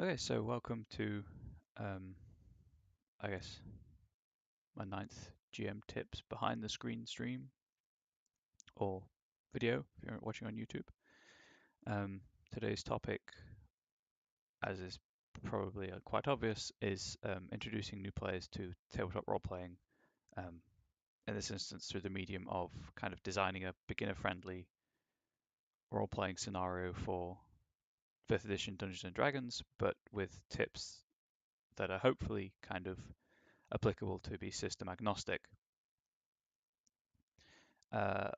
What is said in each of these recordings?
Okay, so welcome to, I guess, my 9th GM Tips behind the screen stream or video if you're watching on YouTube. Today's topic, as is probably quite obvious, is introducing new players to tabletop role-playing, in this instance through the medium of kind of designing a beginner-friendly role-playing scenario for 5th edition Dungeons & Dragons, but with tips that are hopefully kind of applicable to be system agnostic. I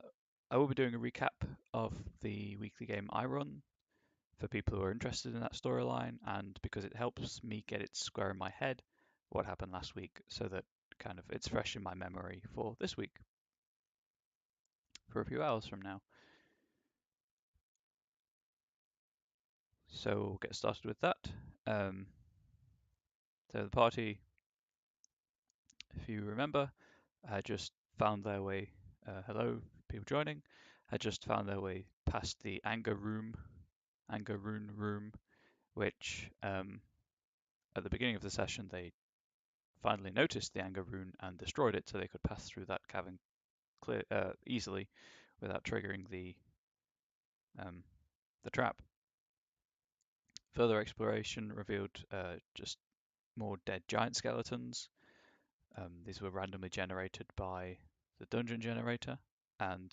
will be doing a recap of the weekly game I run for people who are interested in that storyline, and because it helps me get it square in my head what happened last week, so that kind of it's fresh in my memory for this week, for a few hours from now. So we'll get started with that. So the party, if you remember, had just found their way, hello people joining, had just found their way past the Anger Rune room, which at the beginning of the session they finally noticed the Anger Rune and destroyed it, so they could pass through that cavern easily without triggering the trap. Further exploration revealed just more dead giant skeletons. These were randomly generated by the dungeon generator and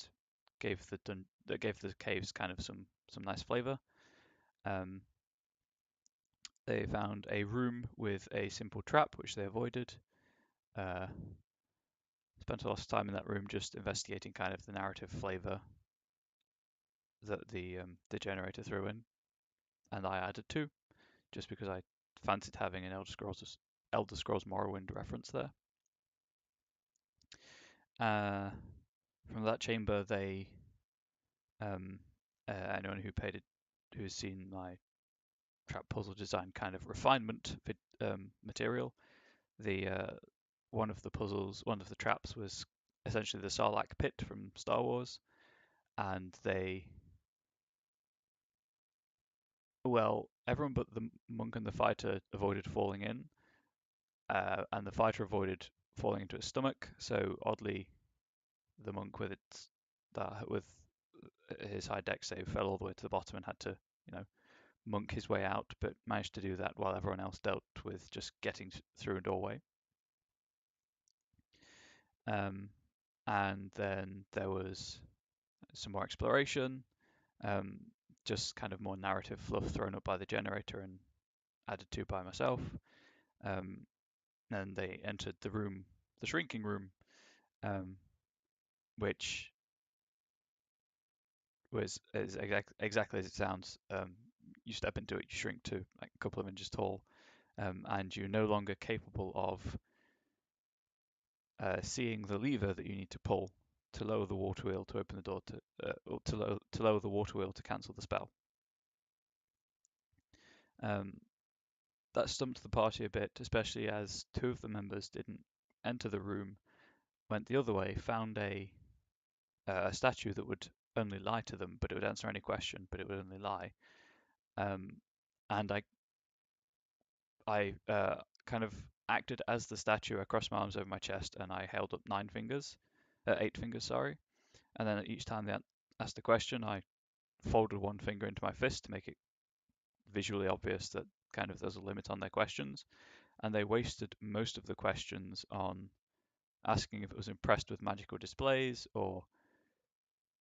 gave the caves kind of some nice flavor. They found a room with a simple trap which they avoided. Spent a lot of time in that room just investigating kind of the narrative flavor that the generator threw in, and I added too, just because I fancied having an Elder Scrolls Morrowind reference there. From that chamber, they anyone who's seen my trap puzzle design kind of refinement material, one of the traps was essentially the Sarlacc pit from Star Wars, and everyone but the monk and the fighter avoided falling in, and the fighter avoided falling into his stomach. So oddly, the monk with his high dex save fell all the way to the bottom and had to, monk his way out, but managed to do that while everyone else dealt with just getting through a doorway. And then there was some more exploration, just kind of more narrative fluff thrown up by the generator and added to by myself. And they entered the shrinking room, which is exactly as it sounds. You step into it, you shrink to like a couple of inches tall, and you're no longer capable of seeing the lever that you need to pull to lower the water wheel to open the door or to lower the water wheel to cancel the spell. That stumped the party a bit, especially as two of the members didn't enter the room, went the other way, found a statue that would only lie to them, but it would answer any question, but it would only lie. And I kind of acted as the statue. I crossed my arms over my chest and I held up 8 fingers, sorry. And then each time they asked a question, I folded one finger into my fist to make it visually obvious that kind of there's a limit on their questions. And they wasted most of the questions on asking if it was impressed with magical displays or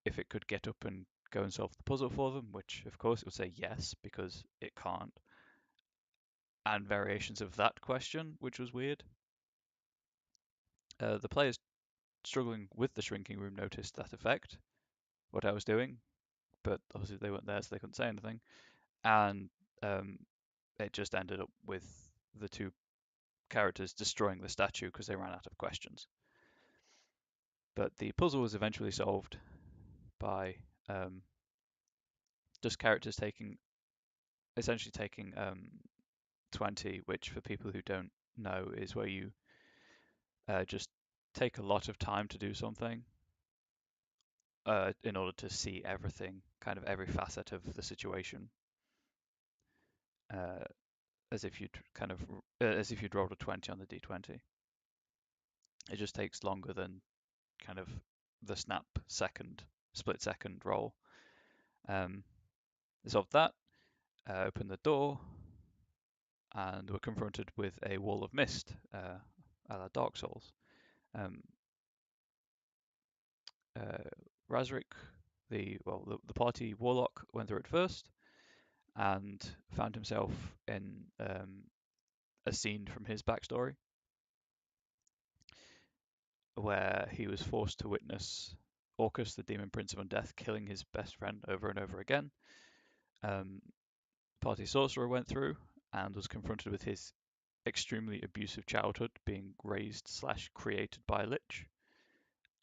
if it could get up and go and solve the puzzle for them, which of course it would say yes, because it can't. And variations of that question, which was weird. The players struggling with the shrinking room noticed that effect, what I was doing, but obviously they weren't there, so they couldn't say anything. And it just ended up with the two characters destroying the statue because they ran out of questions. But the puzzle was eventually solved by just characters essentially taking 20, which for people who don't know is where you just take a lot of time to do something in order to see everything, kind of every facet of the situation. as if you'd as if you'd rolled a 20 on the d20. It just takes longer than kind of the split second roll. Resolved that, opened the door, and were confronted with a wall of mist, a la Dark Souls. Um, Razrik, the party warlock, went through it first and found himself in a scene from his backstory where he was forced to witness Orcus, the demon prince of undeath, killing his best friend over and over again. Party sorcerer went through and was confronted with his extremely abusive childhood, being raised/created by a lich,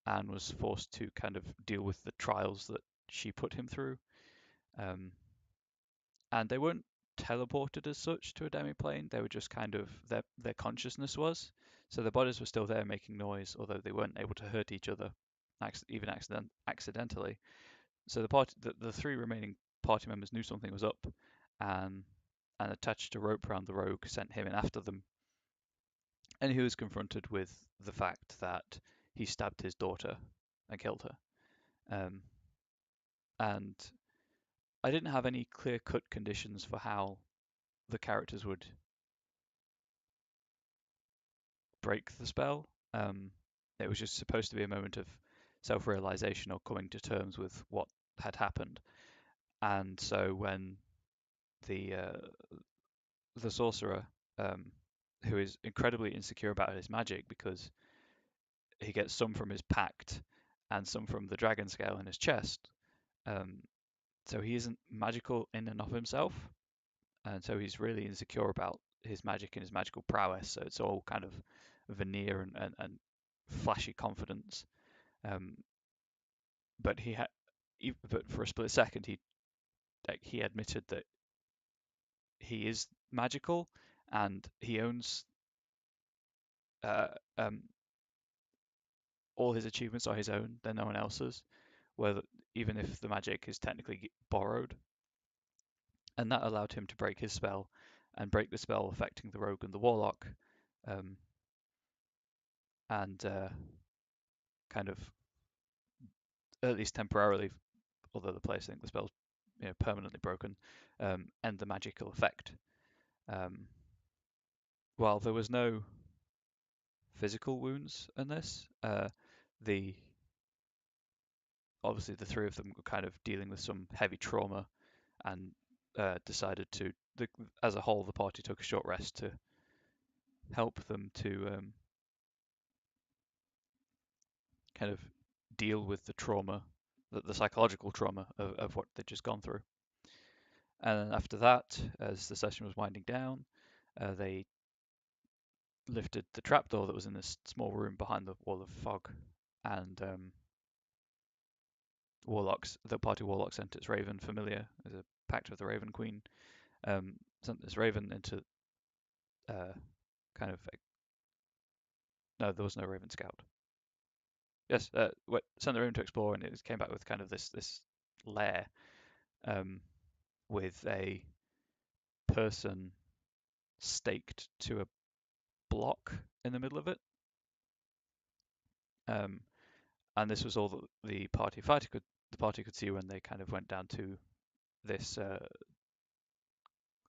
and was forced to kind of deal with the trials that she put him through. And they weren't teleported as such to a demiplane. They were just kind of their consciousness was. So their bodies were still there making noise, although they weren't able to hurt each other, even accidentally. So the three remaining party members knew something was up, and attached a rope around the rogue, sent him in after them. And he was confronted with the fact that he stabbed his daughter and killed her. And I didn't have any clear-cut conditions for how the characters would break the spell. It was just supposed to be a moment of self-realization or coming to terms with what had happened. And so when the sorcerer, who is incredibly insecure about his magic because he gets some from his pact and some from the dragon scale in his chest, so he isn't magical in and of himself, and so he's really insecure about his magic and his magical prowess. So it's all kind of veneer and flashy confidence. But but for a split second, he admitted that he is magical and he owns uh, um, all his achievements are his own. They're no one else's. Whether even if the magic is technically borrowed, and that allowed him to break his spell and break the spell affecting the rogue and the warlock, um, and kind of at least temporarily, although the place I think the spell's permanently broken, end the magical effect. While there was no physical wounds in this, the obviously the three of them were kind of dealing with some heavy trauma and decided as a whole, the party took a short rest to help them to kind of deal with the trauma, the psychological trauma of what they'd just gone through. And after that, as the session was winding down, they lifted the trapdoor that was in this small room behind the wall of fog, and the party warlock sent its raven familiar as a pact with the Raven Queen, sent this raven into kind of no, there was no Raven Scout. Yes, sent the raven to explore, and it came back with kind of this lair with a person staked to a block in the middle of it. And this was all that the party could see when they kind of went down to this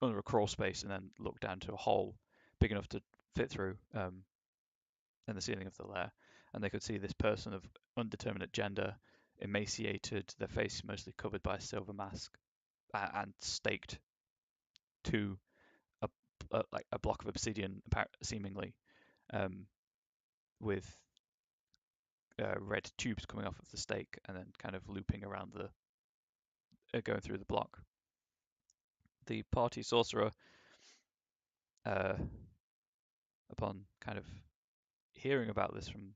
under a crawl space and then looked down to a hole big enough to fit through in the ceiling of the lair, and they could see this person of undeterminate gender, emaciated, their face mostly covered by a silver mask, and staked to like a block of obsidian, seemingly, with red tubes coming off of the stake and then kind of looping around going through the block. The party sorcerer, upon kind of hearing about this from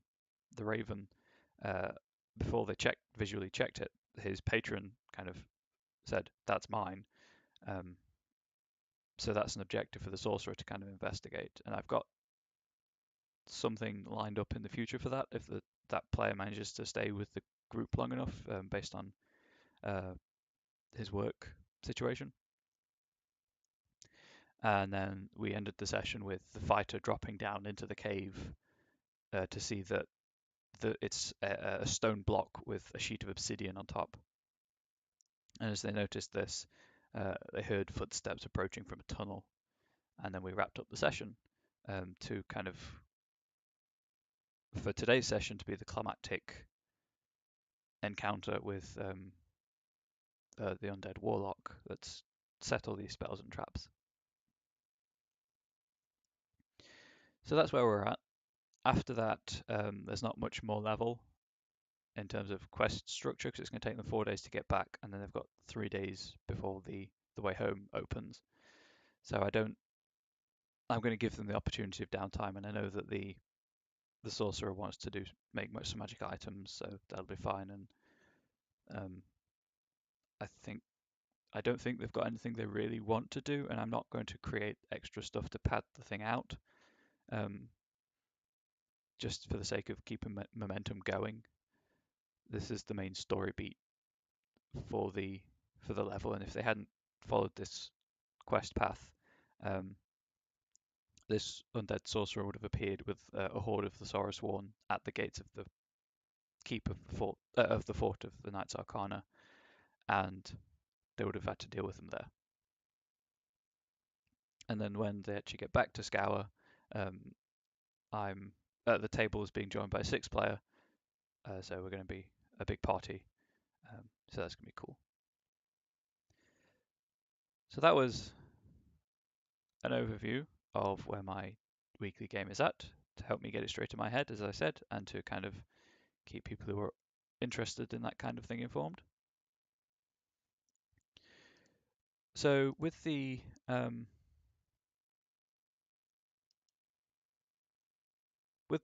the Raven, before they visually checked it, his patron kind of said, "That's mine." So that's an objective for the sorcerer to kind of investigate. And I've got something lined up in the future for that if that player manages to stay with the group long enough, based on his work situation. And then we ended the session with the fighter dropping down into the cave to see that it's a stone block with a sheet of obsidian on top. And as they noticed this, they heard footsteps approaching from a tunnel. And then we wrapped up the session to kind of, for today's session, to be the climactic encounter with the undead warlock that's set all these spells and traps. So that's where we're at. After that, there's not much more level in terms of quest structure because it's going to take them 4 days to get back, and then they've got 3 days before the way home opens. So I'm going to give them the opportunity of downtime, and I know that the sorcerer wants to make some magic items, so that'll be fine. And um, I think I don't think they've got anything they really want to do, and I'm not going to create extra stuff to pad the thing out, um, just for the sake of keeping momentum going. This is the main story beat for the level, and if they hadn't followed this quest path, um, this undead sorcerer would have appeared with a horde of the Sorrowsworn at the gates of the keep of the fort of the Knights Arcana, and they would have had to deal with them there. And then when they actually get back to Scour, um, I'm at the table is being joined by a 6th player, so we're going to be a big party. So that's going to be cool. So that was an overview of where my weekly game is at to help me get it straight in my head, as I said, and to kind of keep people who are interested in that kind of thing informed. So with the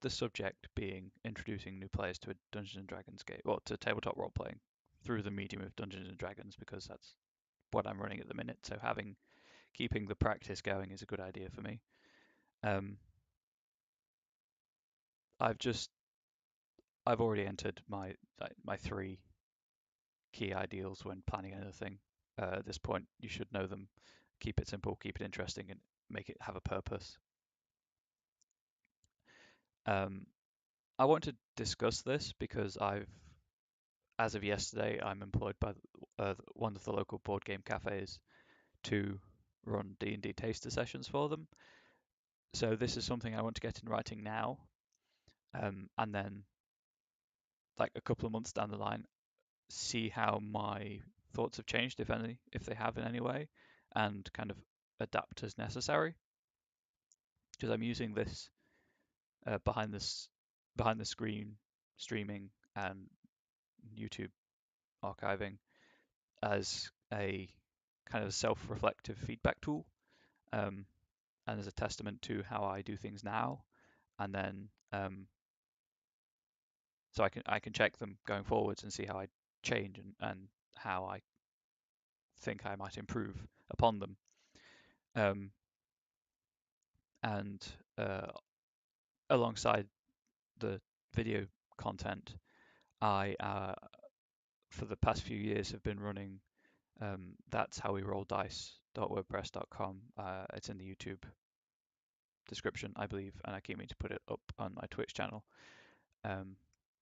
subject being introducing new players to a Dungeons and Dragons game, or to tabletop role playing through the medium of Dungeons and Dragons, because that's what I'm running at the minute. So keeping the practice going is a good idea for me. I've already entered my 3 key ideals when planning anything. At this point, you should know them. Keep it simple, keep it interesting, and make it have a purpose. I want to discuss this because as of yesterday, I'm employed by one of the local board game cafes to run D&D taster sessions for them. So this is something I want to get in writing now, and then like a couple of months down the line, see how my thoughts have changed, if they have in any way, and kind of adapt as necessary. Because I'm using this behind the screen streaming and YouTube archiving as a kind of self-reflective feedback tool, and as a testament to how I do things now, and then so I can check them going forwards and see how I change and how I think I might improve upon them. And alongside the video content, I for the past few years have been running that's how we roll dice.wordpress.com. It's in the YouTube description, I believe, and I keep meaning to put it up on my Twitch channel.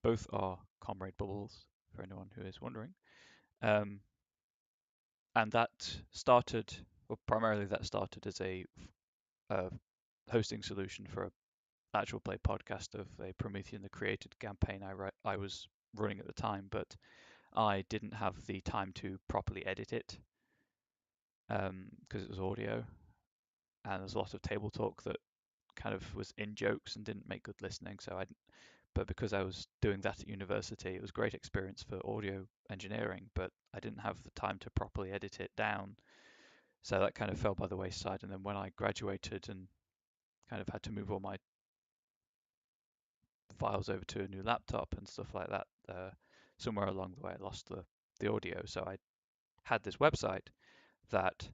Both are Comrade Bubbles, for anyone who is wondering. And primarily that started as a hosting solution for an actual play podcast of a Promethean the Created campaign I was running at the time, but I didn't have the time to properly edit it because it was audio, and there's a lot of table talk that kind of was in jokes and didn't make good listening. But because I was doing that at university, it was a great experience for audio engineering, but I didn't have the time to properly edit it down. So that kind of fell by the wayside. And then when I graduated and kind of had to move all my files over to a new laptop and stuff like that, somewhere along the way I lost the audio. So I had this website that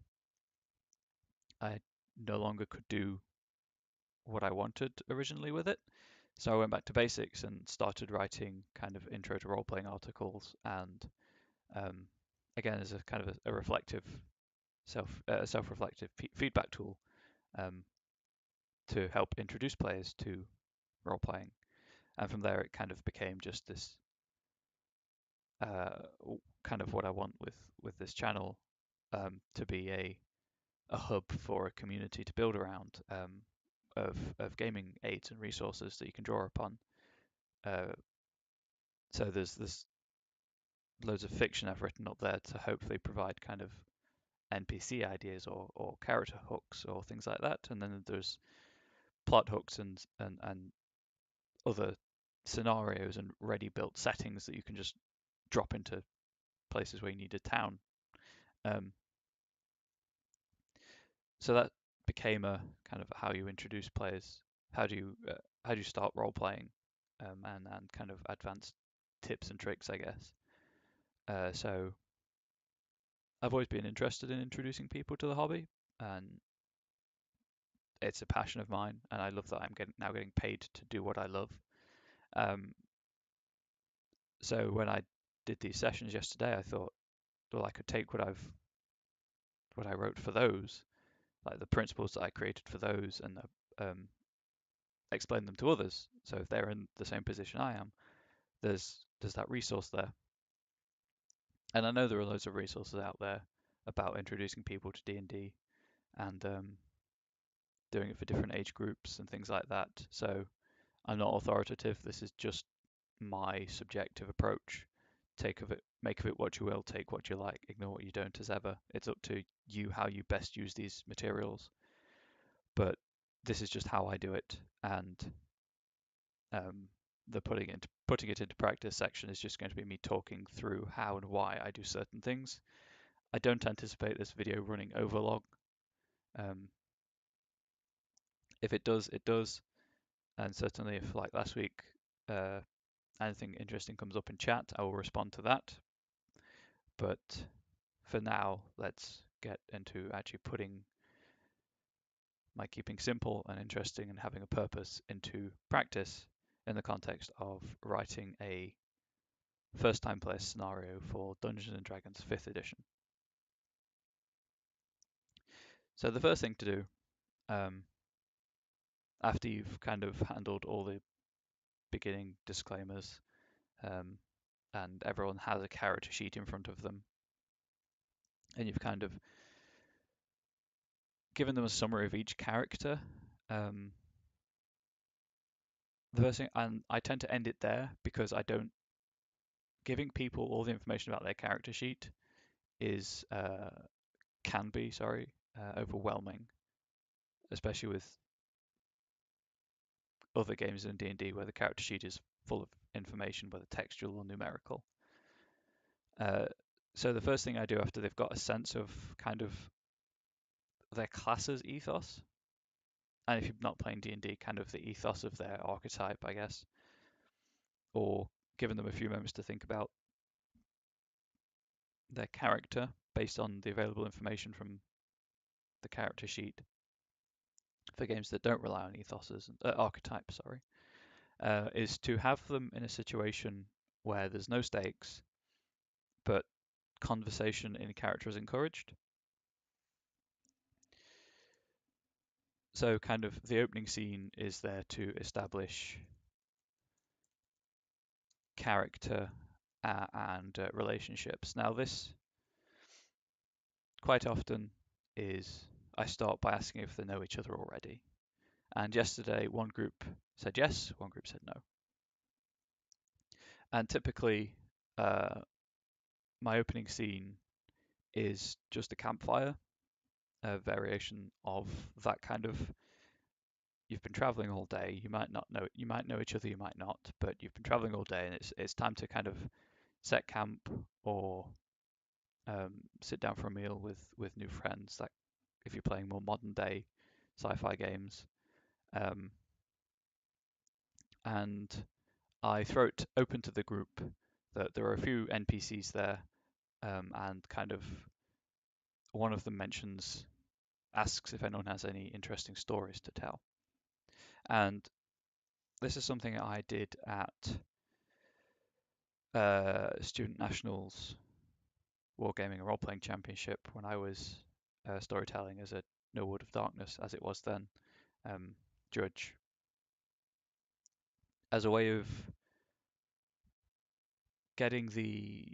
I no longer could do what I wanted originally with it. So I went back to basics and started writing kind of intro to role playing articles, and again as a kind of a reflective self-reflective feedback tool. um, to help introduce players to role playing. And from there, it kind of became just this uh, kind of what I want with this channel, to be a hub for a community to build around, of gaming aids and resources that you can draw upon. Uh, so there's loads of fiction I've written up there to hopefully provide kind of NPC ideas or character hooks or things like that. And then there's plot hooks and other scenarios and ready built settings that you can just drop into places where you need a town. Um, so that became a kind of how you introduce players. How do you start role playing, and kind of advanced tips and tricks, I guess. So I've always been interested in introducing people to the hobby, and it's a passion of mine, and I love that I'm now getting paid to do what I love. Um, so when I did these sessions yesterday, I thought, well, I could take what I wrote for those, like the principles that I created for those, and explain them to others. So if they're in the same position I am, there's that resource there. And I know there are loads of resources out there about introducing people to D&D and doing it for different age groups and things like that. So I'm not authoritative. This is just my subjective approach. Make of it what you will, take what you like, ignore what you don't, as ever. It's up to you how you best use these materials. But this is just how I do it, and um, the putting it into practice section is just going to be me talking through how and why I do certain things. I don't anticipate this video running over long. Um, if it does, it does, and certainly if, like last week, uh, anything interesting comes up in chat, I will respond to that. But for now, let's get into actually putting my keeping simple and interesting and having a purpose into practice in the context of writing a first time player scenario for Dungeons and Dragons 5th edition. So the first thing to do, um, after you've kind of handled all the beginning disclaimers, um, and everyone has a character sheet in front of them, and you've kind of given them a summary of each character, the first thing, and I tend to end it there because I don't giving people all the information about their character sheet is can be overwhelming, especially with other games in D&D where the character sheet is full of information, whether textual or numerical. Uh, so the first thing I do after they've got a sense of kind of their class's ethos, and if you're not playing D&D, kind of the ethos of their archetype, I guess, or giving them a few moments to think about their character based on the available information from the character sheet for games that don't rely on ethoses, archetypes, is to have them in a situation where there's no stakes, but conversation in character is encouraged. So kind of the opening scene is there to establish character and relationships. Now this quite often is I start by asking if they know each other already. And yesterday one group said yes, one group said no. And typically my opening scene is just a campfire, a variation of that kind of you've been traveling all day, you might know each other, you might not, but you've been traveling all day and it's time to kind of set camp or sit down for a meal with new friends. Like if you're playing more modern day sci-fi games, um, and I throw it open to the group that there are a few NPCs there, and kind of one of them asks if anyone has any interesting stories to tell. And this is something I did at Student Nationals Wargaming and Role Playing Championship when I was storytelling as a No Word of Darkness as it was then, Judge, as a way of getting the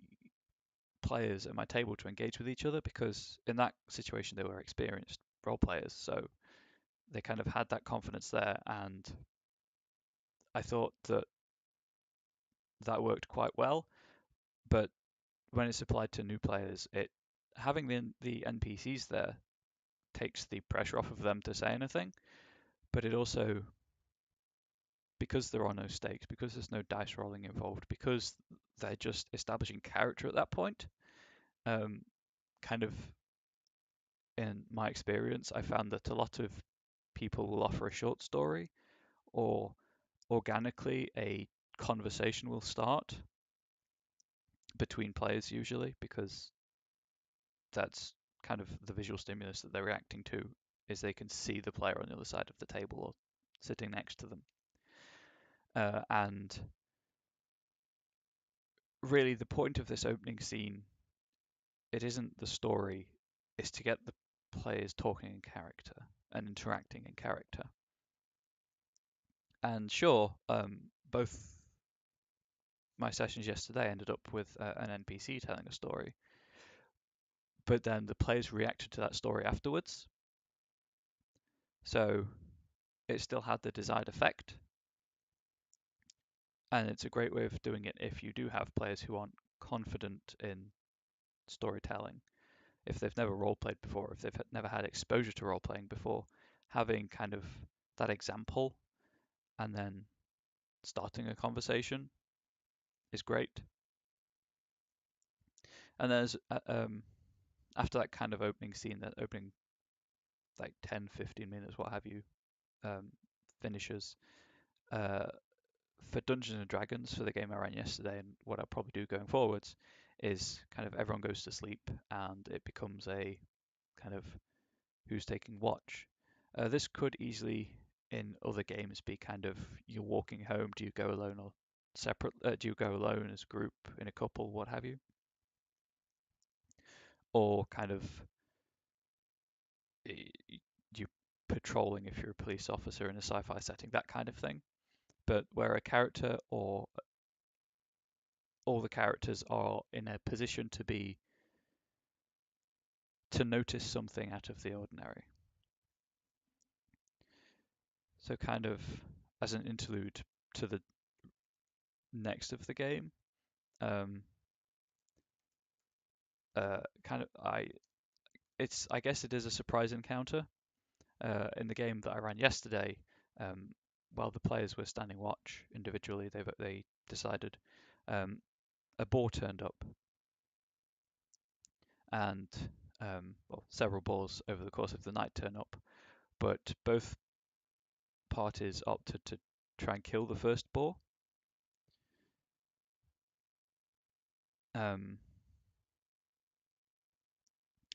players at my table to engage with each other, because in that situation they were experienced role players, so they kind of had that confidence there, and I thought that that worked quite well. But when it's applied to new players, it having the NPCs there takes the pressure off of them to say anything, but it also, because there are no stakes, because there's no dice rolling involved, because they're just establishing character at that point, um, kind of in my experience, I found that a lot of people will offer a short story, or organically a conversation will start between players usually, because that's kind of the visual stimulus that they're reacting to, is they can see the player on the other side of the table or sitting next to them. And really the point of this opening scene, it isn't the story, it's to get the players talking in character and interacting in character. And sure, both my sessions yesterday ended up with an NPC telling a story, but then the players reacted to that story afterwards. So it still had the desired effect. And it's a great way of doing it if you do have players who aren't confident in storytelling. If they've never role played before, if they've never had exposure to role playing before, having kind of that example and then starting a conversation is great. And there's after that kind of opening scene, that opening like 10, 15 minutes, what have you, finishes. Uh, for Dungeons and Dragons, for the game I ran yesterday, and what I'll probably do going forwards, is kind of everyone goes to sleep and it becomes a kind of who's taking watch. This could easily, in other games, be kind of you're walking home. Do you go alone or separate? Do you go alone as a group, in a couple, what have you? Or kind of you patrolling if you're a police officer in a sci-fi setting, that kind of thing. But where a character or all the characters are in a position to notice something out of the ordinary. So kind of as an interlude to the next of the game, um, kind of I guess it is a surprise encounter. In the game that I ran yesterday, while the players were standing watch individually, they decided, a boar turned up, and well, several boars over the course of the night turn up, but both parties opted to try and kill the first boar. Um,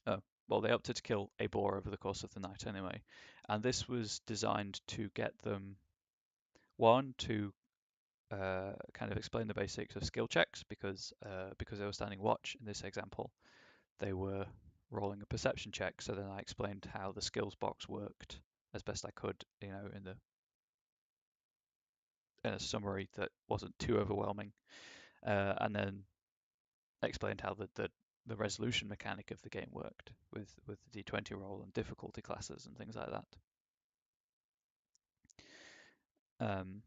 oh, well, they opted to kill a boar over the course of the night anyway, and this was designed to get them, one, to kind of explain the basics of skill checks, because they were standing watch in this example, they were rolling a perception check. So then I explained how the skills box worked as best I could, in a summary that wasn't too overwhelming, and then explained how the resolution mechanic of the game worked with the D20 roll and difficulty classes and things like that. Um,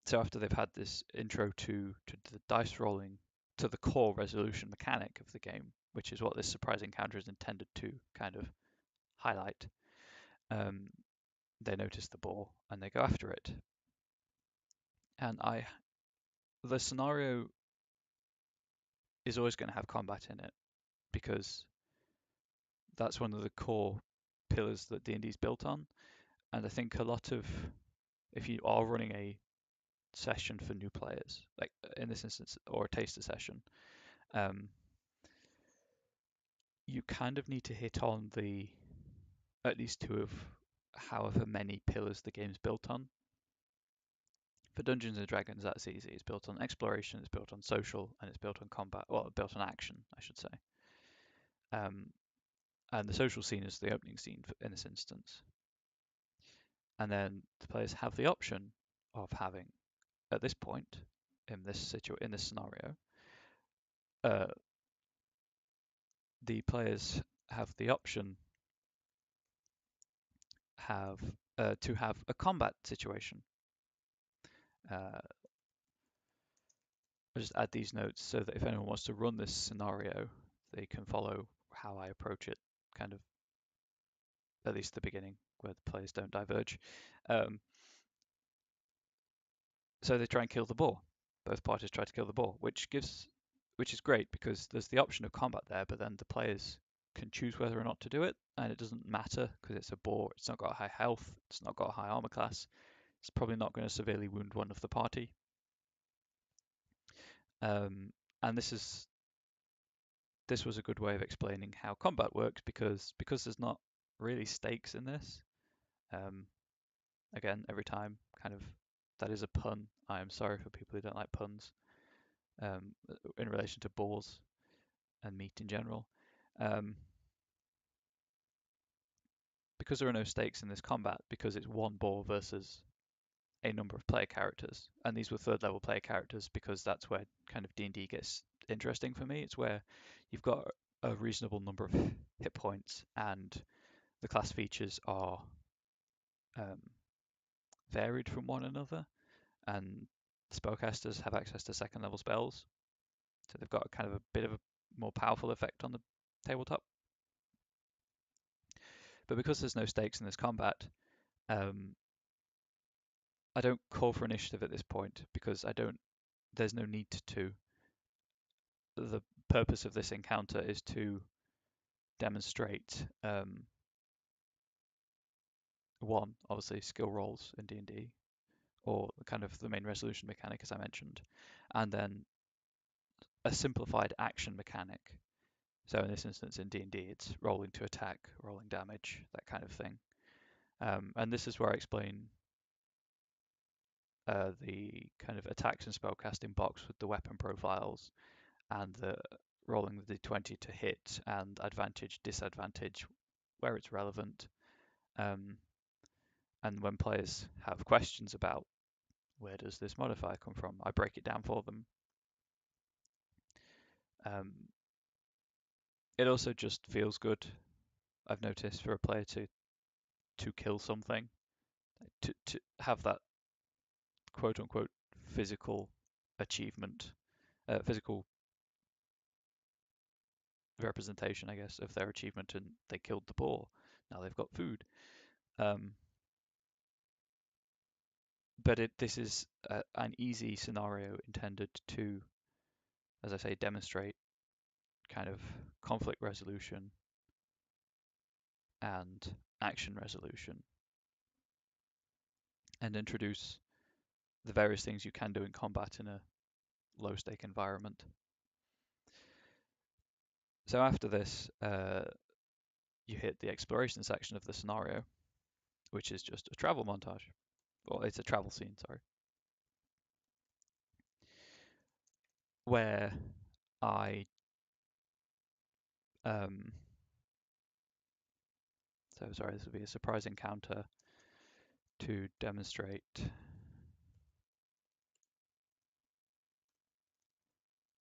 so after they've had this intro to the dice rolling, to the core resolution mechanic of the game, which is what this surprise encounter is intended to kind of highlight, um, they notice the boar and they go after it. And the scenario is always going to have combat in it, because that's one of the core pillars that D&D is built on. And I think a lot of, if you are running a session for new players, like in this instance, or a taster session, um, you kind of need to hit on the at least two of however many pillars the game's built on. For Dungeons and Dragons, that's easy. It's built on exploration, it's built on social, and it's built on combat. Well, built on action, I should say. Um, and the social scene is the opening scene in this instance. And then the players have the option of having, at this point, in this scenario, uh, the players have the option have to have a combat situation. I'll just add these notes so that if anyone wants to run this scenario, they can follow how I approach it, kind of at least the beginning, where the players don't diverge. Um, so they try and kill the boar. Both parties try to kill the boar, which is great because there's the option of combat there, but then the players can choose whether or not to do it, and it doesn't matter because it's a boar. It's not got high health. It's not got a high armor class. It's probably not going to severely wound one of the party. And this was a good way of explaining how combat works because there's not really stakes in this. Again, every time, kind of, that is a pun. I am sorry for people who don't like puns in relation to boars and meat in general. Because there are no stakes in this combat, because it's one boar versus a number of player characters, and these were third level player characters because that's where kind of D&D gets interesting for me. It's where you've got a reasonable number of hit points and the class features are varied from one another, and spellcasters have access to second level spells, so they've got kind of a bit of a more powerful effect on the tabletop. But because there's no stakes in this combat, I don't call for initiative at this point because there's no need to. The purpose of this encounter is to demonstrate one, obviously, skill rolls in D&D, or kind of the main resolution mechanic, as I mentioned, and then a simplified action mechanic. So in this instance, in D&D, it's rolling to attack, rolling damage, that kind of thing. And this is where I explain the kind of attacks and spellcasting box with the weapon profiles and the rolling the d20 to hit and advantage, disadvantage where it's relevant. And when players have questions about where does this modifier come from, I break it down for them. It also just feels good, I've noticed, for a player to kill something, to have that quote unquote physical achievement, physical representation, I guess, of their achievement, and they killed the boar. Now they've got food. But this is an easy scenario intended to, as I say, demonstrate kind of conflict resolution and action resolution, and introduce the various things you can do in combat in a low stake environment. So after this, you hit the exploration section of the scenario, which is just a travel montage. Well, it's a travel scene, sorry. Where I so sorry, this would be a surprise encounter to demonstrate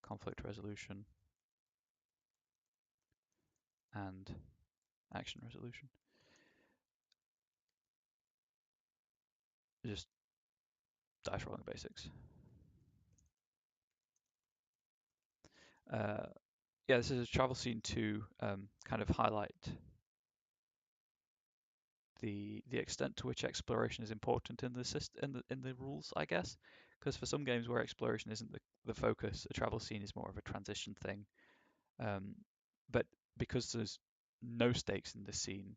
conflict resolution and action resolution. Just dice rolling basics. Yeah, this is a travel scene to kind of highlight the extent to which exploration is important in the system, in the rules, I guess. Because for some games where exploration isn't the focus, a travel scene is more of a transition thing. But because there's no stakes in this scene,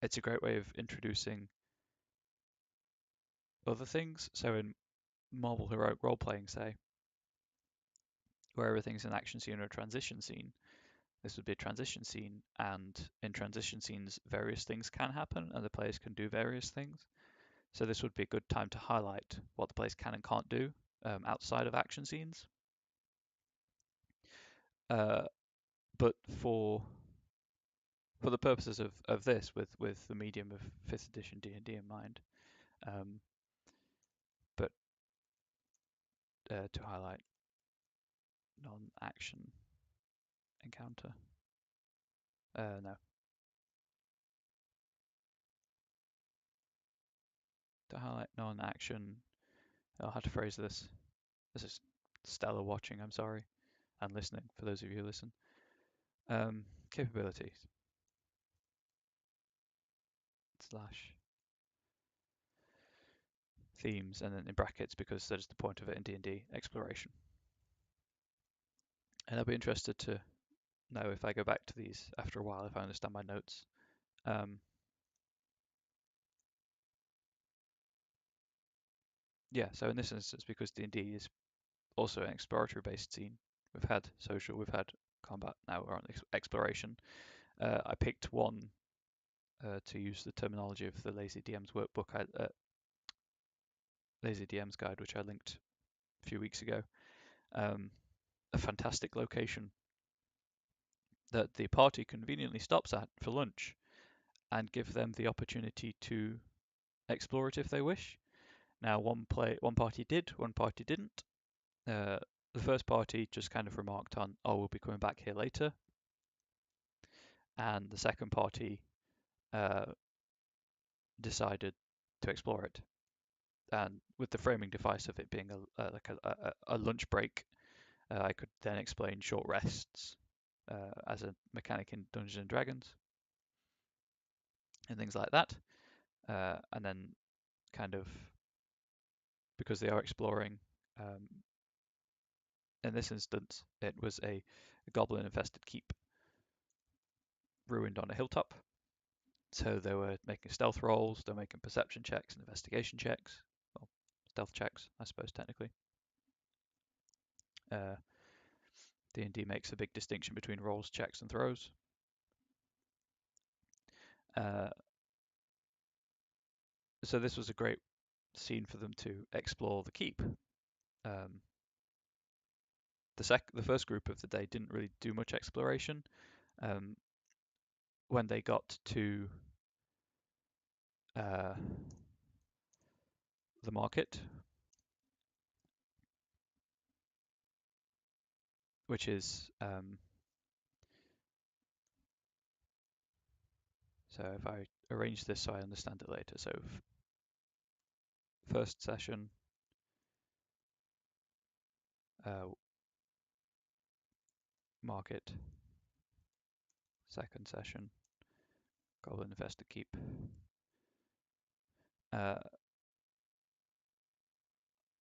it's a great way of introducing other things. So in Marvel Heroic Role-Playing, say, where everything's an action scene or a transition scene, this would be a transition scene, and in transition scenes, various things can happen, and the players can do various things. So this would be a good time to highlight what the players can and can't do outside of action scenes. But for for the purposes of this, with the medium of 5th edition D&D in mind, um, but to highlight non-action encounter. No. To highlight non-action, I'll have to phrase this. This is stellar watching, I'm sorry, and listening, for those of you who listen. Capabilities slash themes, and then in brackets, because that is the point of it in D&D, exploration. And I'll be interested to know if I go back to these after a while, if I understand my notes. Yeah, so in this instance, because D&D is also an exploratory based scene, we've had social, we've had combat, now we're on exploration. I picked one to use the terminology of the Lazy DM's workbook, Lazy DM's guide, which I linked a few weeks ago. A fantastic location that the party conveniently stops at for lunch and give them the opportunity to explore it if they wish. Now, one party did, one party didn't. The first party just kind of remarked on, "Oh, we'll be coming back here later," and the second party decided to explore it. And with the framing device of it being a lunch break, I could then explain short rests as a mechanic in Dungeons and Dragons and things like that. And then kind of, because they are exploring, in this instance, it was a goblin-infested keep ruined on a hilltop. So they were making stealth rolls, they were making perception checks and investigation checks, well, stealth checks, I suppose, technically. D&D makes a big distinction between rolls, checks, and throws. So this was a great scene for them to explore the keep. The first group of the day didn't really do much exploration. When they got to the market, which is so if I arrange this so I understand it later. So first session, market. Second session, goblin infested keep.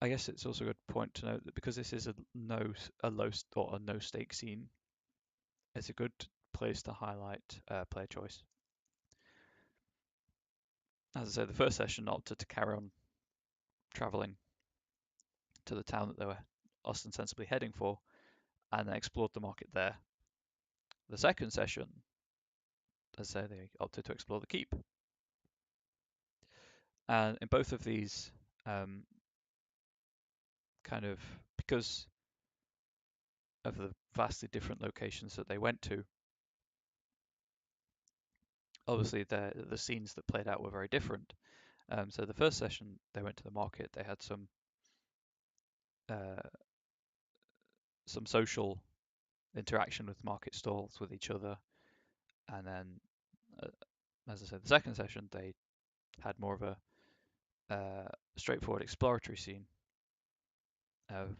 I guess it's also a good point to note that because this is a low or a no stake scene, it's a good place to highlight player choice. As I said, the first session opted to carry on traveling to the town that they were ostensibly heading for, and they explored the market there. The second session, as I say, they opted to explore the keep. And in both of these, kind of because of the vastly different locations that they went to, obviously the scenes that played out were very different. So the first session, they went to the market. They had some social interaction with market stalls with each other, and then, uh, as I said, the second session they had more of a straightforward exploratory scene of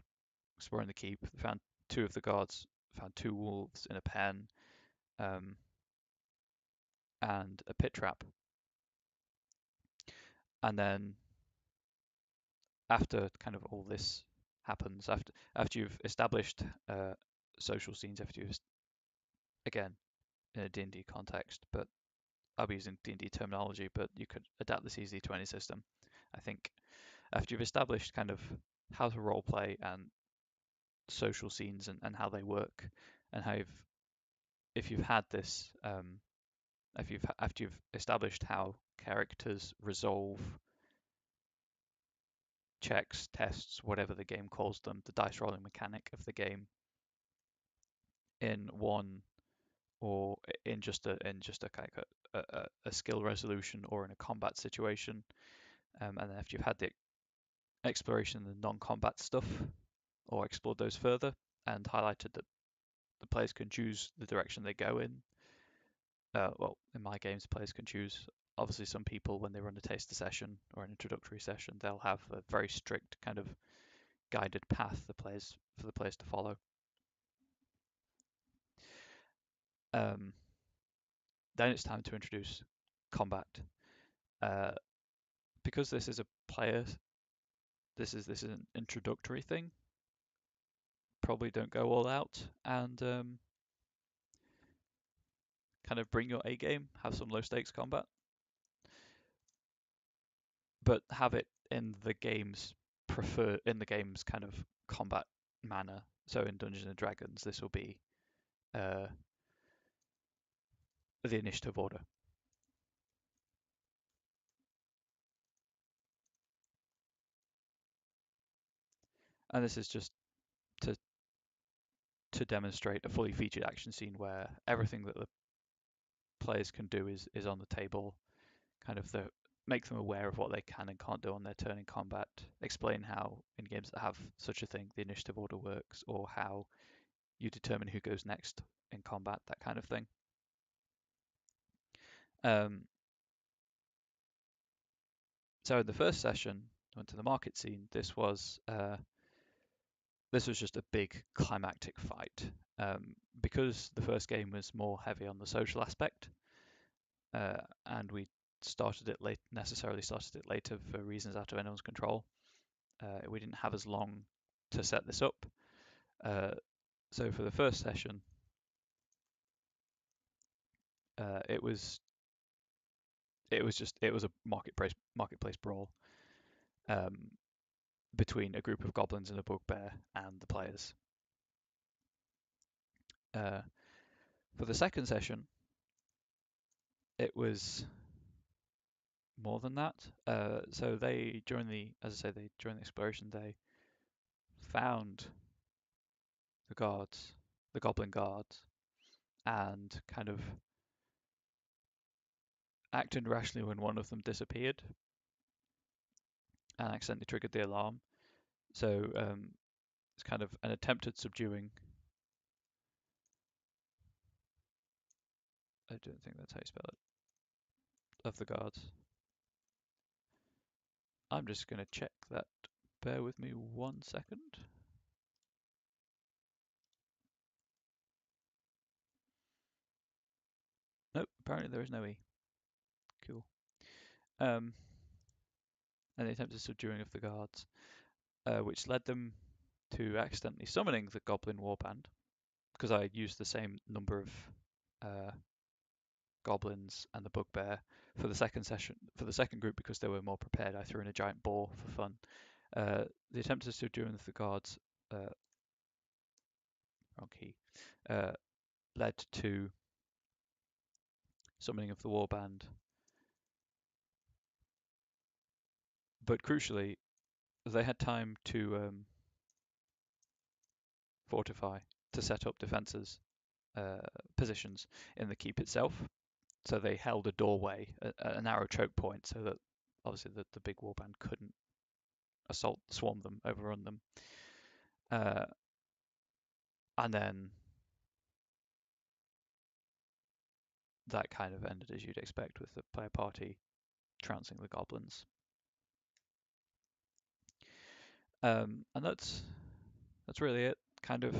exploring the keep. They found two of the guards, found two wolves in a pen, and a pit trap. And then after kind of all this happens, after you've established social scenes, after you've, again, in a D&D context, but I'll be using D&D terminology, but you could adapt this easily to any system. I think after you've established kind of how to role play and social scenes and how they work, and how if you've had this, after you've established how characters resolve checks, tests, whatever the game calls them, the dice rolling mechanic of the game, in one or in just a kind of a skill resolution or in a combat situation. And then after you've had the exploration and the non-combat stuff, or explored those further, and highlighted that the players can choose the direction they go in. Well, in my games, players can choose. Obviously, some people, when they run a taster session or an introductory session, they'll have a very strict kind of guided path for the players to follow. Um, then it's time to introduce combat. Uh, because this is a player, this is an introductory thing. Probably don't go all out and kind of bring your A game. Have some low stakes combat, but have it in the game's kind of combat manner. So in Dungeons and Dragons, this will be uh, the initiative order. And this is just to demonstrate a fully featured action scene where everything that the players can do is on the table, kind of make them aware of what they can and can't do on their turn in combat, explain how in games that have such a thing the initiative order works, or how you determine who goes next in combat, that kind of thing. Um, so in the first session, went to the market scene. This was just a big climactic fight. Because the first game was more heavy on the social aspect, and we necessarily started it later for reasons out of anyone's control. We didn't have as long to set this up. So for the first session, it was a marketplace brawl um, between a group of goblins and a bugbear and the players. Uh, for the second session, it was more than that. So during the exploration, they found the guards, the goblin guards, and kind of acted rationally when one of them disappeared and accidentally triggered the alarm. So it's kind of an attempted subduing. I don't think that's how you spell it. Of the guards. I'm just going to check that. Bear with me 1 second. Nope, apparently there is no E. Cool. And the attempted subduing of the guards, which led them to accidentally summoning the goblin warband, because I used the same number of goblins and the bugbear for the second session. For the second group, because they were more prepared, I threw in a giant boar for fun. The attempted subduing of the guards, wrong key, led to summoning of the warband. But crucially, they had time to fortify, to set up defences positions in the keep itself. So they held a doorway, a narrow choke point, so that obviously the big warband couldn't swarm them, overrun them. And then that kind of ended as you'd expect, with the player party trouncing the goblins. And that's really it. Kind of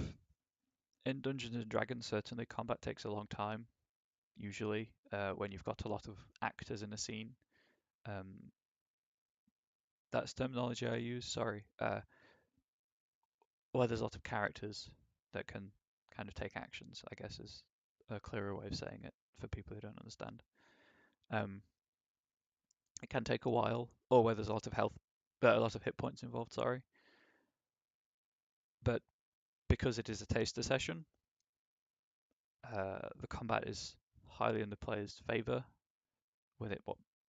in Dungeons and Dragons, certainly combat takes a long time. Usually, when you've got a lot of actors in a scene, that's terminology I use. Sorry. Where there's a lot of characters that can kind of take actions, I guess, is a clearer way of saying it for people who don't understand. It can take a while, or where there's a lot of hit points involved. Sorry, but because it is a taster session, the combat is highly in the player's favor. With it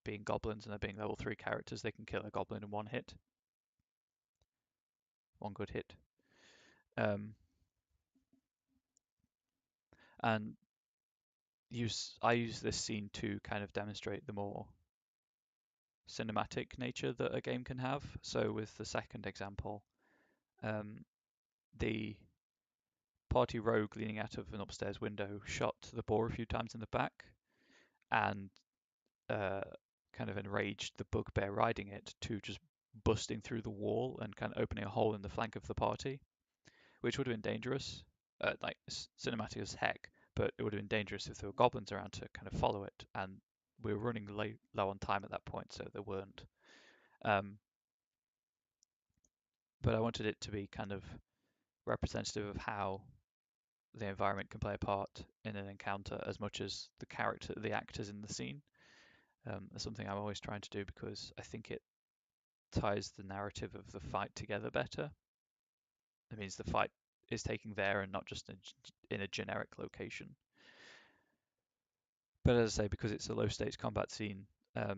being goblins and there being level 3 characters, they can kill a goblin in one good hit. And I use this scene to kind of demonstrate the more cinematic nature that a game can have. So with the second example, um, the party rogue leaning out of an upstairs window shot the boar a few times in the back and uh, kind of enraged the bugbear riding it to just busting through the wall and kind of opening a hole in the flank of the party, which would have been dangerous, like cinematic as heck, but it would have been dangerous if there were goblins around to kind of follow it. And we were running low on time at that point, so there weren't. Um, but I wanted it to be kind of representative of how the environment can play a part in an encounter as much as the actors in the scene. That's something I'm always trying to do because I think it ties the narrative of the fight together better. It means the fight is taking there and not just in a generic location. But as I say, because it's a low stakes combat scene, the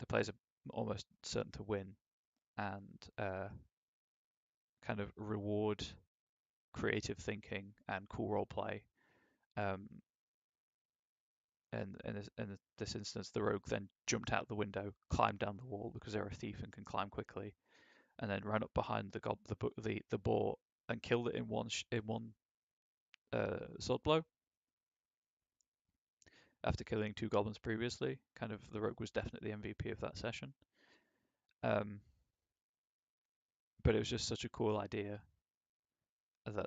players are almost certain to win and kind of reward creative thinking and cool role play. Um, and in this instance, the rogue then jumped out the window, climbed down the wall because they're a thief and can climb quickly, and then ran up behind the boar and killed it in one sword blow after killing two goblins previously. Kind of the rogue was definitely the MVP of that session. Um, but it was just such a cool idea that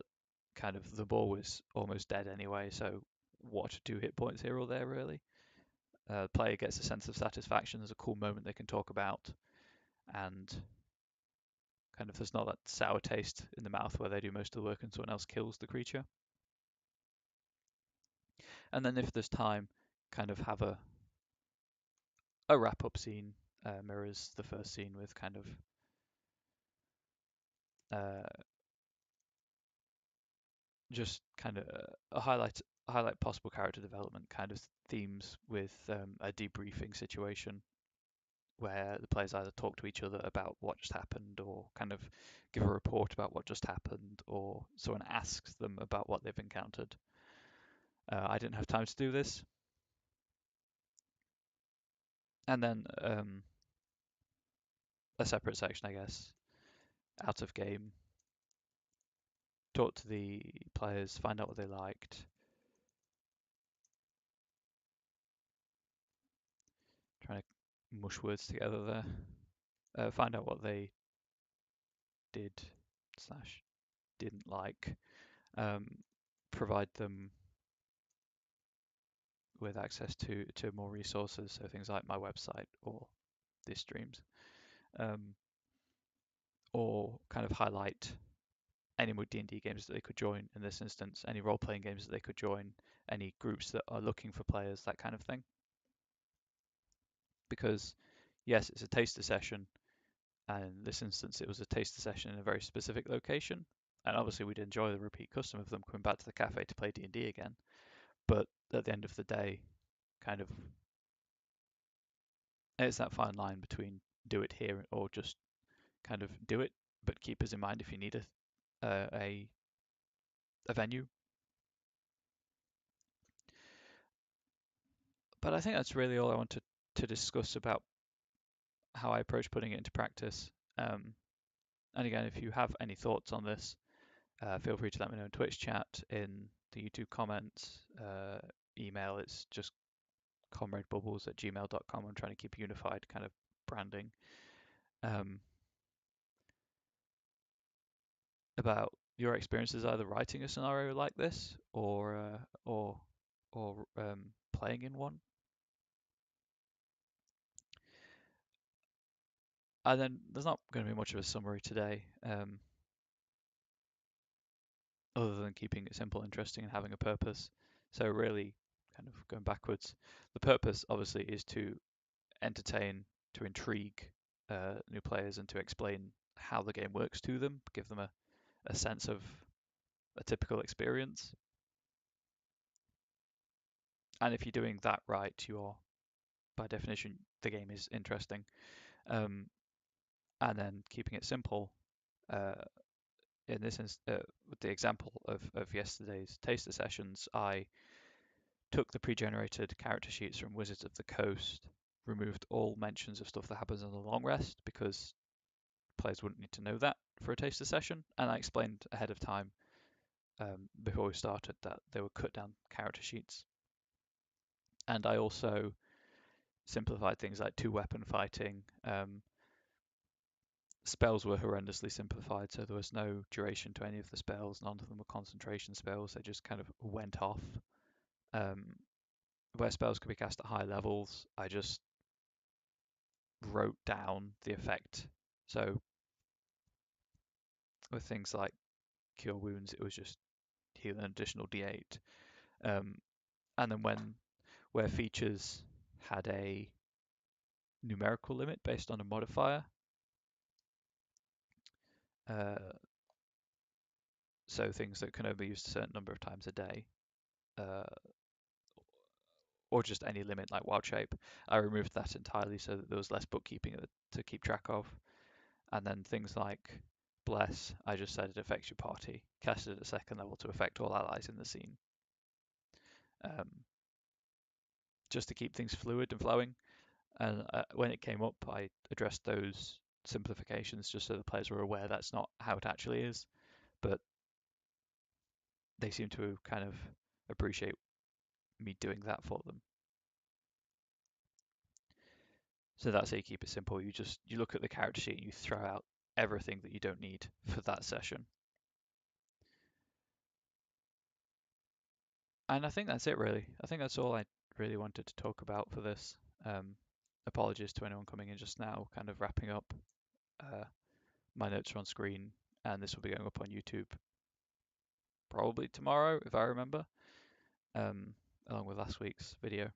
kind of the boar was almost dead anyway, so what 2 hit points here or there really. The player gets a sense of satisfaction. There's a cool moment they can talk about, and kind of there's not that sour taste in the mouth where they do most of the work and someone else kills the creature. And then if there's time, kind of have a wrap up scene, mirrors the first scene with kind of just kind of a highlight possible character development kind of themes with a debriefing situation where the players either talk to each other about what just happened or kind of give a report about what just happened or someone asks them about what they've encountered. I didn't have time to do this. And then a separate section, I guess, out of game. Talk to the players, find out what they liked. Trying to mush words together there. Find out what they did slash didn't like. Um, provide them with access to more resources, so things like my website or these streams, um, or kind of highlight any more D&D games that they could join in this instance, any role-playing games that they could join, any groups that are looking for players, that kind of thing. Because yes, it's a taster session, and in this instance it was a taster session in a very specific location, and obviously we'd enjoy the repeat custom of them coming back to the cafe to play D&D again. But at the end of the day, kind of it's that fine line between do it here or just kind of do it, but keep us in mind if you need a venue. But I think that's really all I wanted to discuss about how I approach putting it into practice. And again, if you have any thoughts on this, feel free to let me know in Twitch chat, in the YouTube comments, email. It's just comradebubbles@gmail.com. I'm trying to keep unified kind of branding. About your experiences either writing a scenario like this or playing in one. And then there's not going to be much of a summary today, other than keeping it simple, interesting, and having a purpose. So really, kind of going backwards, the purpose obviously is to entertain, to intrigue new players, and to explain how the game works to them, give them a sense of a typical experience. And if you're doing that right, you're by definition the game is interesting. And then keeping it simple, uh, in this with the example of yesterday's taster sessions, I took the pre-generated character sheets from Wizards of the Coast, removed all mentions of stuff that happens on the long rest because players wouldn't need to know that for a taster session, and I explained ahead of time before we started that they were cut down character sheets. And I also simplified things like two-weapon fighting. Spells were horrendously simplified, so there was no duration to any of the spells. None of them were concentration spells. They just kind of went off. Where spells could be cast at high levels, I just wrote down the effect. So with things like Cure Wounds, it was just heal an additional D8. And then where features had a numerical limit based on a modifier, so things that can only be used a certain number of times a day, uh, or just any limit like Wild Shape, I removed that entirely so that there was less bookkeeping to keep track of. And then things like Bless, I just said it affects your party, casted at second level to affect all allies in the scene. Just to keep things fluid and flowing. And when it came up, I addressed those simplifications just so the players were aware that's not how it actually is. But they seem to kind of appreciate me doing that for them. So that's how you keep it simple. You look at the character sheet and you throw out everything that you don't need for that session. And I think that's it really. I think that's all I really wanted to talk about for this. Apologies to anyone coming in just now, kind of wrapping up. My notes are on screen and this will be going up on YouTube probably tomorrow if I remember, along with last week's video.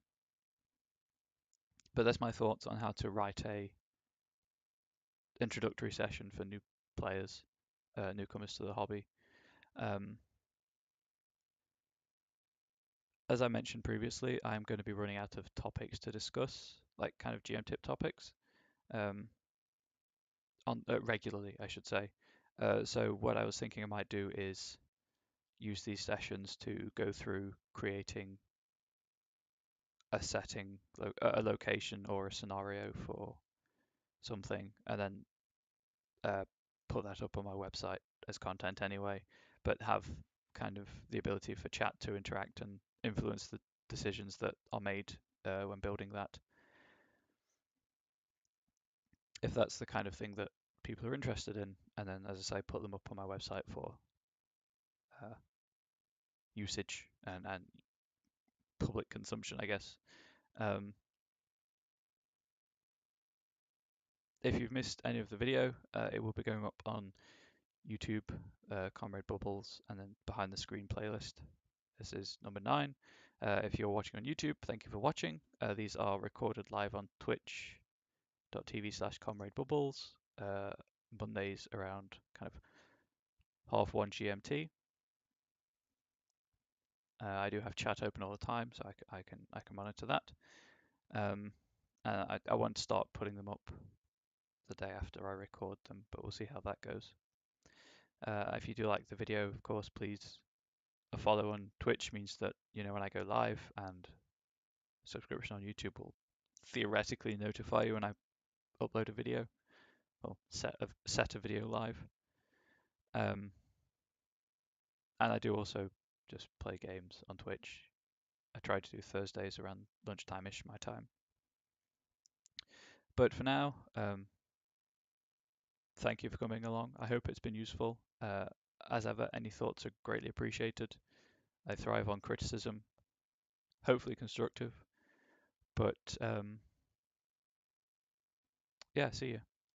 But that's my thoughts on how to write a introductory session for new players, newcomers to the hobby. As I mentioned previously, I'm going to be running out of topics to discuss, like kind of GM tip topics, regularly, I should say. So what I was thinking I might do is use these sessions to go through creating a setting, a location or a scenario for something, and then put that up on my website as content anyway, but have kind of the ability for chat to interact and influence the decisions that are made when building that. If that's the kind of thing that people are interested in, and then, as I say, put them up on my website for usage and public consumption, I guess. If you've missed any of the video, it will be going up on YouTube, Comrade Bubbles, and then Behind the Screen playlist. This is number 9. If you're watching on YouTube, thank you for watching. These are recorded live on twitch.tv/Comrade Bubbles, Mondays around kind of 1:30 GMT. I do have chat open all the time, so I can monitor that. I want to start putting them up the day after I record them, but we'll see how that goes. If you do like the video, of course, please a follow on Twitch means that when I go live, and subscription on YouTube will theoretically notify you when I upload a video or set a video live. And I do also just play games on Twitch. I try to do Thursdays around lunchtime-ish my time. But for now, thank you for coming along. I hope it's been useful. As ever, any thoughts are greatly appreciated. I thrive on criticism, hopefully constructive. But yeah, see you.